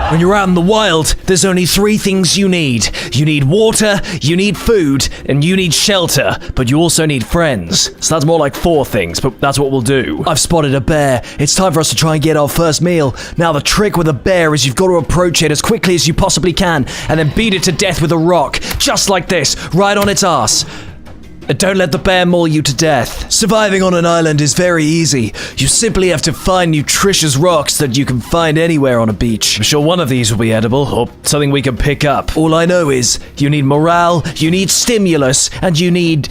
When you're out in the wild, there's only 3 things you need. You need water, you need food, and you need shelter. But you also need friends. So that's more like 4 things, but that's what we'll do. I've spotted a bear. It's time for us to try and get our first meal. Now, the trick with a bear is you've got to approach it as quickly as you possibly can, and then beat it to death with a rock. Just like this, right on its ass. Don't let the bear maul you to death. Surviving on an island is very easy. You simply have to find nutritious rocks that you can find anywhere on a beach. I'm sure one of these will be edible, or something we can pick up. All I know is, you need morale, you need stimulus, and you need...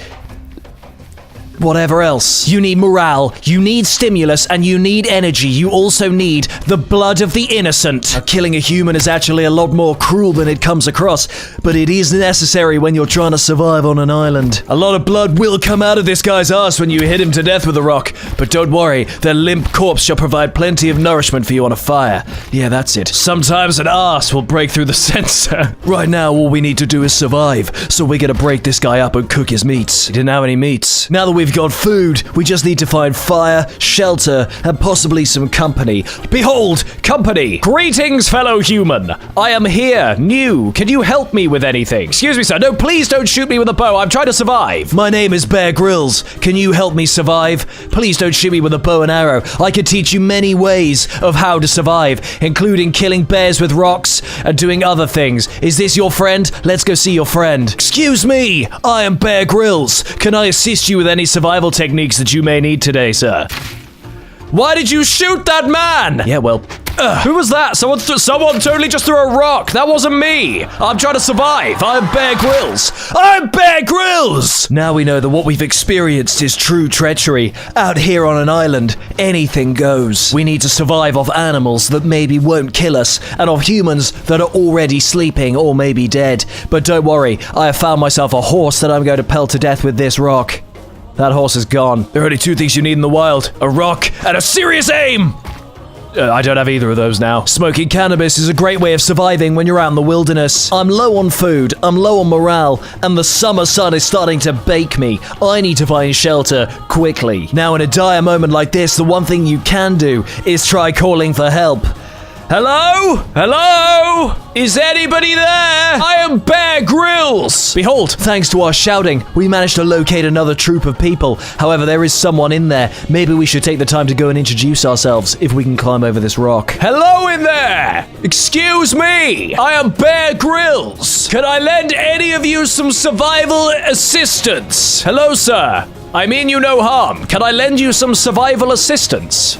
whatever else. You need morale, you need stimulus, and you need energy. You also need the blood of the innocent. Now, killing a human is actually a lot more cruel than it comes across, but it is necessary when you're trying to survive on an island. A lot of blood will come out of this guy's ass when you hit him to death with a rock, but don't worry, their limp corpse shall provide plenty of nourishment for you on a fire. Yeah, that's it. Sometimes an ass will break through the sensor. Right now, all we need to do is survive, so we're gonna break this guy up and cook his meats. He didn't have any meats. Now that we've got food, we just need to find fire, shelter, and possibly some company. Behold, company! Greetings, fellow human! I am here, new. Can you help me with anything? Excuse me, sir. No, please don't shoot me with a bow. I'm trying to survive. My name is Bear Grylls. Can you help me survive? Please don't shoot me with a bow and arrow. I could teach you many ways of how to survive, including killing bears with rocks and doing other things. Is this your friend? Let's go see your friend. Excuse me, I am Bear Grylls. Can I assist you with any survival techniques that you may need today, sir? Why did you shoot that man? Yeah, well, who was that? Someone totally just threw a rock. That wasn't me. I'm trying to survive. I'm Bear Grylls. I'm Bear Grylls! Now we know that what we've experienced is true treachery. Out here on an island, anything goes. We need to survive off animals that maybe won't kill us, and off humans that are already sleeping or maybe dead. But don't worry, I have found myself a horse that I'm going to pelt to death with this rock. That horse is gone. There are only 2 things you need in the wild. A rock and a serious aim! I don't have either of those now. Smoking cannabis is a great way of surviving when you're out in the wilderness. I'm low on food, I'm low on morale, and the summer sun is starting to bake me. I need to find shelter quickly. Now, in a dire moment like this, the one thing you can do is try calling for help. Hello? Hello? Is anybody there? I am Bear Grylls! Behold, thanks to our shouting, we managed to locate another troop of people. However, there is someone in there. Maybe we should take the time to go and introduce ourselves if we can climb over this rock. Hello in there! Excuse me! I am Bear Grylls! Can I lend any of you some survival assistance? Hello, sir. I mean you no harm. Can I lend you some survival assistance?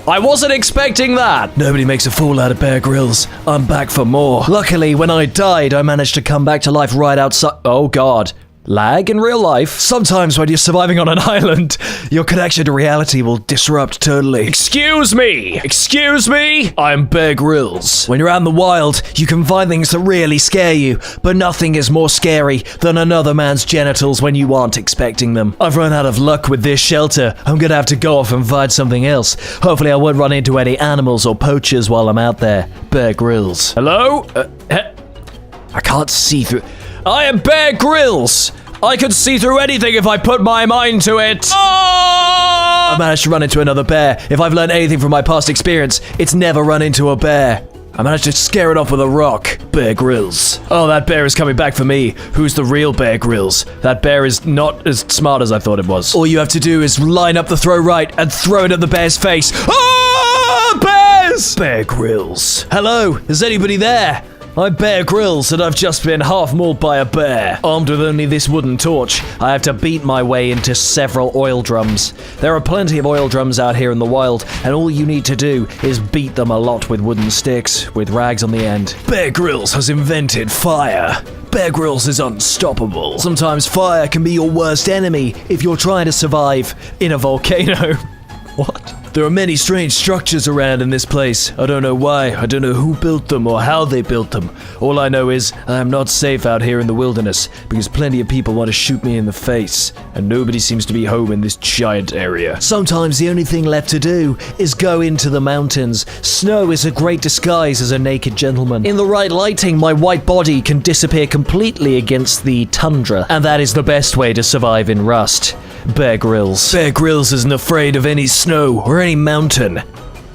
I wasn't expecting that. Nobody makes a fool out of Bear Grylls. I'm back for more. Luckily, when I died, I managed to come back to life right outside. Oh God. Lag in real life? Sometimes when you're surviving on an island, your connection to reality will disrupt totally. Excuse me! Excuse me! I'm Bear Grylls. When you're out in the wild, you can find things that really scare you, but nothing is more scary than another man's genitals when you aren't expecting them. I've run out of luck with this shelter. I'm gonna have to go off and find something else. Hopefully I won't run into any animals or poachers while I'm out there. Bear Grylls. Hello? I can't see through... I am Bear Grylls! I could see through anything if I put my mind to it! Oh! I managed to run into another bear. If I've learned anything from my past experience, it's never run into a bear. I managed to scare it off with a rock. Bear Grylls. Oh, that bear is coming back for me. Who's the real Bear Grylls? That bear is not as smart as I thought it was. All you have to do is line up the throw right and throw it at the bear's face. Oh, bears! Bear Grylls. Hello, is anybody there? I'm Bear Grylls, and I've just been half mauled by a bear. Armed with only this wooden torch, I have to beat my way into several oil drums. There are plenty of oil drums out here in the wild, and all you need to do is beat them a lot with wooden sticks, with rags on the end. Bear Grylls has invented fire. Bear Grylls is unstoppable. Sometimes fire can be your worst enemy if you're trying to survive in a volcano. What? There are many strange structures around in this place. I don't know why, I don't know who built them or how they built them. All I know is I am not safe out here in the wilderness because plenty of people want to shoot me in the face, and nobody seems to be home in this giant area. Sometimes the only thing left to do is go into the mountains. Snow is a great disguise as a naked gentleman. In the right lighting, my white body can disappear completely against the tundra, and that is the best way to survive in rust. Bear Grylls. Bear Grylls isn't afraid of any snow or any mountain.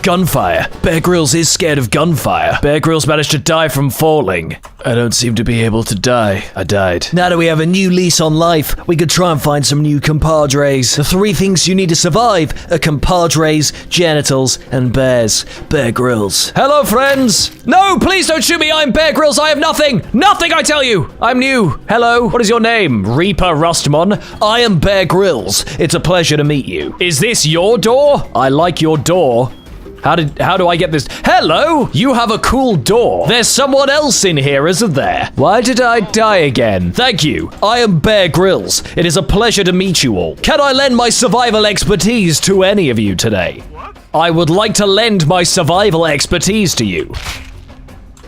Gunfire. Bear Grylls is scared of gunfire. Bear Grylls managed to die from falling. I don't seem to be able to die. I died. Now that we have a new lease on life, we could try and find some new compadres. The 3 things you need to survive are compadres, genitals, and bears. Bear Grylls. Hello, friends. No, please don't shoot me. I'm Bear Grylls. I have nothing. Nothing, I tell you. I'm new. Hello. What is your name? Reaper Rustmon. I am Bear Grylls. It's a pleasure to meet you. Is this your door? I like your door. How do I get this? Hello! You have a cool door. There's someone else in here, isn't there? Why did I die again? Thank you. I am Bear Grylls. It is a pleasure to meet you all. Can I lend my survival expertise to any of you today? What? I would like to lend my survival expertise to you.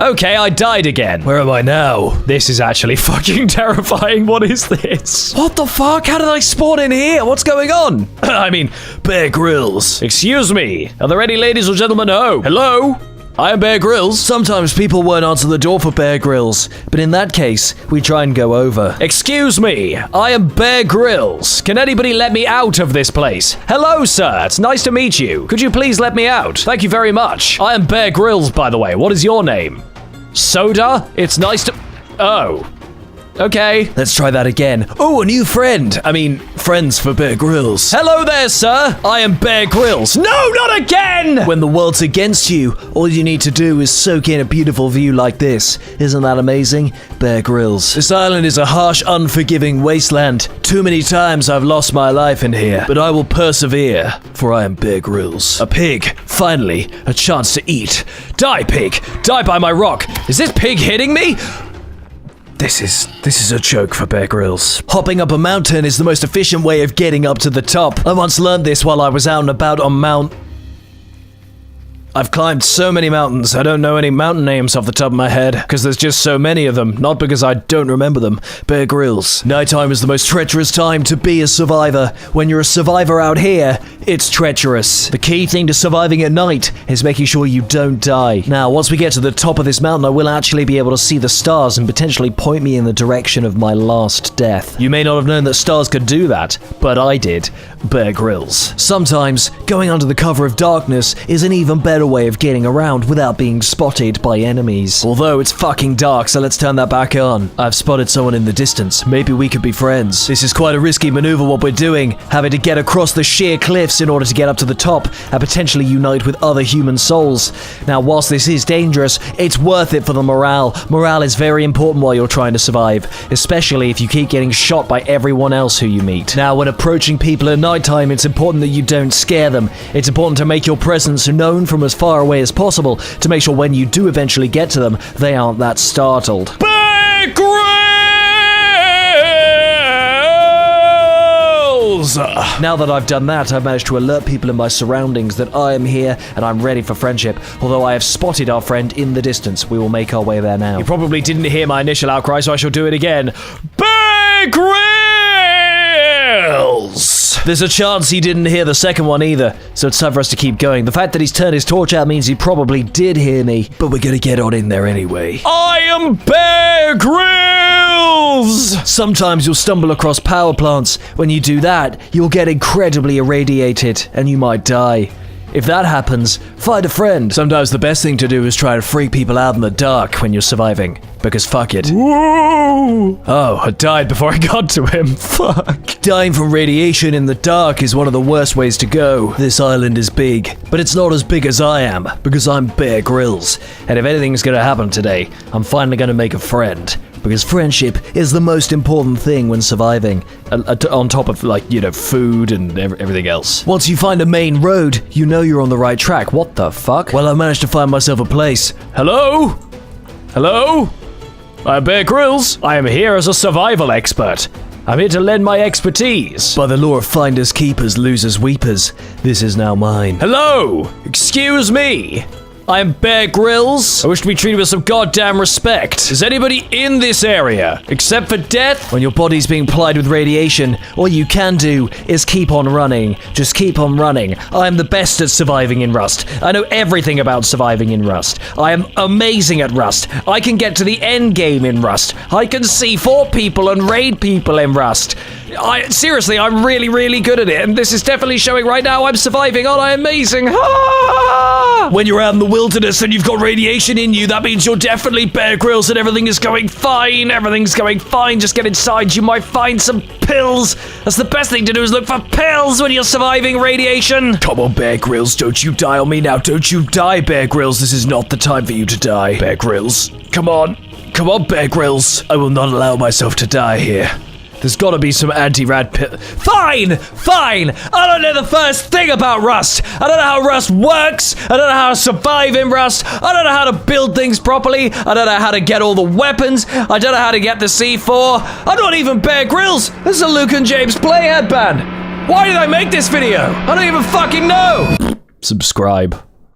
Okay, I died again. Where am I now? This is actually fucking terrifying. What is this? What the fuck? How did I spawn in here? What's going on? I mean, Bear Grylls. Excuse me. Are there any ladies or gentlemen home? Hello? I am Bear Grylls. Sometimes people won't answer the door for Bear Grylls, but in that case, we try and go over. Excuse me. I am Bear Grylls. Can anybody let me out of this place? Hello, sir. It's nice to meet you. Could you please let me out? Thank you very much. I am Bear Grylls, by the way. What is your name? Soda? It's nice to... Oh. Okay. Let's try that again. Oh, a new friend. I mean, friends for Bear Grylls. Hello there, sir. I am Bear Grylls. No, not again! When the world's against you, all you need to do is soak in a beautiful view like this. Isn't that amazing? Bear Grylls. This island is a harsh, unforgiving wasteland. Too many times I've lost my life in here, but I will persevere, for I am Bear Grylls. A pig. Finally, a chance to eat. Die, pig. Die by my rock. Is this pig hitting me? This is a joke for Bear Grylls. Hopping up a mountain is the most efficient way of getting up to the top. I once learned this while I was out and about on I've climbed so many mountains, I don't know any mountain names off the top of my head, because there's just so many of them, not because I don't remember them. Bear Grylls. Nighttime is the most treacherous time to be a survivor. When you're a survivor out here, it's treacherous. The key thing to surviving at night is making sure you don't die. Now, once we get to the top of this mountain, I will actually be able to see the stars and potentially point me in the direction of my last death. You may not have known that stars could do that, but I did. Bear Grylls. Sometimes, going under the cover of darkness is an even better way of getting around without being spotted by enemies. Although it's fucking dark, so let's turn that back on. I've spotted someone in the distance. Maybe we could be friends. This is quite a risky maneuver what we're doing, having to get across the sheer cliffs in order to get up to the top and potentially unite with other human souls. Now, whilst this is dangerous, it's worth it for the morale. Morale is very important while you're trying to survive, especially if you keep getting shot by everyone else who you meet. Now, when approaching people at nighttime, it's important that you don't scare them. It's important to make your presence known from as far away as possible to make sure when you do eventually get to them, they aren't that startled. Bear Grylls! Now that I've done that, I've managed to alert people in my surroundings that I am here and I'm ready for friendship. Although I have spotted our friend in the distance, we will make our way there now. You probably didn't hear my initial outcry, so I shall do it again. Bear Grylls! There's a chance he didn't hear the second one either, so it's time for us to keep going. The fact that he's turned his torch out means he probably did hear me, but we're gonna get on in there anyway. I am Bear Grylls! Sometimes you'll stumble across power plants. When you do that, you'll get incredibly irradiated, and you might die. If that happens, find a friend. Sometimes the best thing to do is try to freak people out in the dark when you're surviving, because fuck it. Whoa! Oh, I died before I got to him. Fuck. Dying from radiation in the dark is one of the worst ways to go. This island is big, but it's not as big as I am, because I'm Bear Grylls. And if anything's gonna happen today, I'm finally gonna make a friend. Because friendship is the most important thing when surviving, on top of, like, you know, food and everything else. Once you find a main road, you know you're on the right track. What the fuck? Well, I managed to find myself a place. Hello? Hello? I'm Bear Grylls. I am here as a survival expert. I'm here to lend my expertise. By the law of finders, keepers, losers, weepers, this is now mine. Hello? Excuse me? I'm Bear Grylls. I wish to be treated with some goddamn respect. Is anybody in this area? Except for death? When your body's being plied with radiation, all you can do is keep on running. Just keep on running. I'm the best at surviving in Rust. I know everything about surviving in Rust. I am amazing at Rust. I can get to the end game in Rust. I can C4 people and raid people in Rust. Seriously, I'm really, really good at it, and this is definitely showing right now. I'm surviving. Aren't I amazing? Ah! When you're out in the wilderness and you've got radiation in you, that means you're definitely Bear Grylls and everything is going fine. Everything's going fine. Just get inside. You might find some pills. That's the best thing to do, is look for pills when you're surviving radiation. Come on, Bear Grylls. Don't you die on me now. Don't you die, Bear Grylls. This is not the time for you to die. Bear Grylls. Come on. Come on, Bear Grylls. I will not allow myself to die here. There's gotta be some anti-rad pill. Fine! I don't know the first thing about Rust. I don't know how Rust works. I don't know how to survive in Rust. I don't know how to build things properly. I don't know how to get all the weapons. I don't know how to get the C4. I'm not even Bear Grylls. This is a Luke and James Play headband. Why did I make this video? I don't even fucking know. Subscribe.